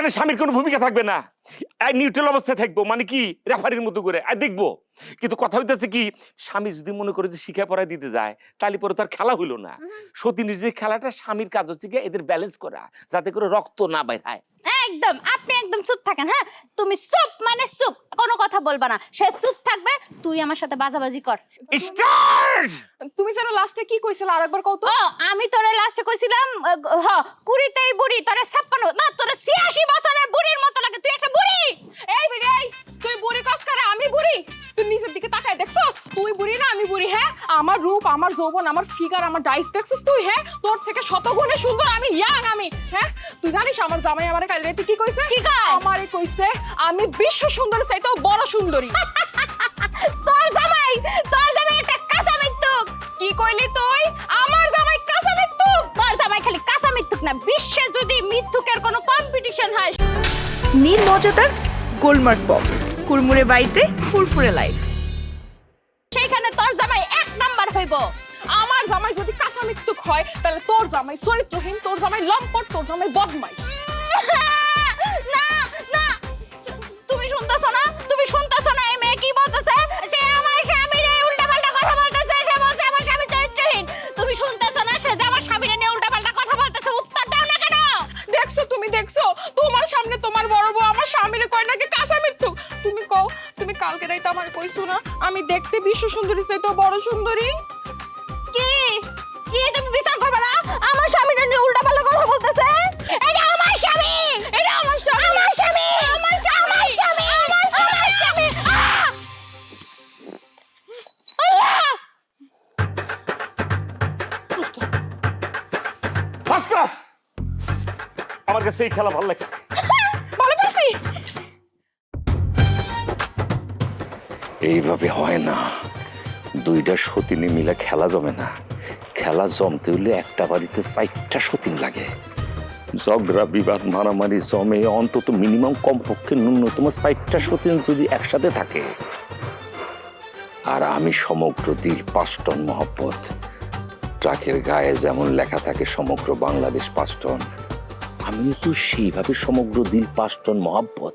এখানে স্বামীর কোনো ভূমিকা থাকবে না, নিউট্রাল অবস্থায় থাকবো, মানে কি রেফারির মতো করে দেখবো। কিন্তু কথা হইতেছে কি, স্বামী যদি মনে করে যে শিখা পড়ায় দিতে যায়, তাহলে পরে তো আর খেলা হইলো না। সতীনের যে খেলাটা, স্বামীর কাজ হচ্ছে কি এদের ব্যালেন্স করা, যাতে করে রক্ত না বের হয়। একদম, আপনি একদম চুপ থাকেন। হ্যাঁ, তুমি চুপ মানে চুপ, কোনো কথা বলবা না। সে চুপ থাকবে, তুই আমার সাথে বাজাবাজি কর। স্টার্ট। তুমি যেন লাস্টে কি কইছিলা আরেকবার কও তো। ও, আমি তোরে লাস্টে কইছিলাম 20তেই বুড়ি, তোরে 56 না, তোরে 86 বছরের বুড়ির মতো লাগে, তুই একটা বুড়ি। এই বেডি, এই তুই বুড়ি কস করে, আমি বুড়ি? তুই নিচের দিকে তাকায় দেখছস? তুই বুড়ি না আমি বুড়ি? হ্যাঁ, আমার রূপ, আমার যৌবন, আমার ফিগার, আমার ডাইস দেখছস তুই? হ্যাঁ, তোর থেকে শতগুণে সুন্দর আমি, ইয়াং আমি। হ্যাঁ, তুই জানিস আমার জামাই আমারে কাল রাতে কি কইছে? কি কয়? আমারে কইছে আমি বিশ্ব সুন্দরী চাইতেও বড় সুন্দরী। তোর জামাই একটা কাঁচা মৃত্যুক। কি কইলি তুই? আমার জামাই কাঁচা মৃত্যুক? তোর জামাই খালি কাঁচা মৃত্যুক না, বিশ্বে যদি মৃত্যুকের কোনো কম্পিটিশন হয়। নীল মজাদার গোলমার্ক বক্স, কুরমুরে বাইটে ফুরফুরে লাইফ। সেইখানে তোর জামাই 1 নাম্বার হইব। আমার জামাই যদি কাঁচা মৃত্যুক হয়, তাহলে তোর জামাই চরিত্রহীন, তোর জামাই লম্পট, তোর জামাই বদমাইশ। না না, তুমি শুনতেছ না? তুমি শুনতেছ না এই মেয়ে কি বলতেছে? সে আমার স্বামীরে উল্টাপাল্টা কথা বলতেছে, সে বলছে আমার স্বামী চরিত্রহীন। তুমি শুনতেছ না? সে যে আমার স্বামীরে নিয়ে উল্টাপাল্টা কথা বলতেছে, উত্তর দাও না কেন? দেখছো, তুমি দেখছো? তোমার সামনে তোমার বড় বউ আমার স্বামীরে কয় নাকি কাঁচা মৃত্যুক। তুমি কও, তুমি কালকে রাইতে আমার কইছো না আমি দেখতে বিশ্ব সুন্দরী চাইতেও বড় সুন্দরী? কি কি তুমি বিচার করবে না? আমার স্বামীরে নিয়ে উল্টাপাল্টা কথা বলতেছে। এটা আমার স্বামী, এটা আমার স্বামী, আমার স্বামী, আমার স্বামী, আমার স্বামী। আল্লাহ! First class. আমার কাছে এই খেলা ভালো লাগছে। ভালো পারছি। এইভাবে হয় না, দুইটা সতীনে মিলে খেলা জমে না। খেলা জমতে হলে একটা বাড়িতে 4টা সতীন লাগে। ঝগড়া বিবাদ মারামারি জমে অন্তত মিনিমাম কমপক্ষে ন্যূনতম 4টা সতীন যদি একসাথে থাকে। আর আমি সমগ্র দিল 5 টন মহব্বত। ট্রাকের গায়ে যেমন লেখা থাকে সমগ্র বাংলাদেশ 5 টন, আমিও তো সেইভাবে সমগ্র দিল 5 টন মহব্বত।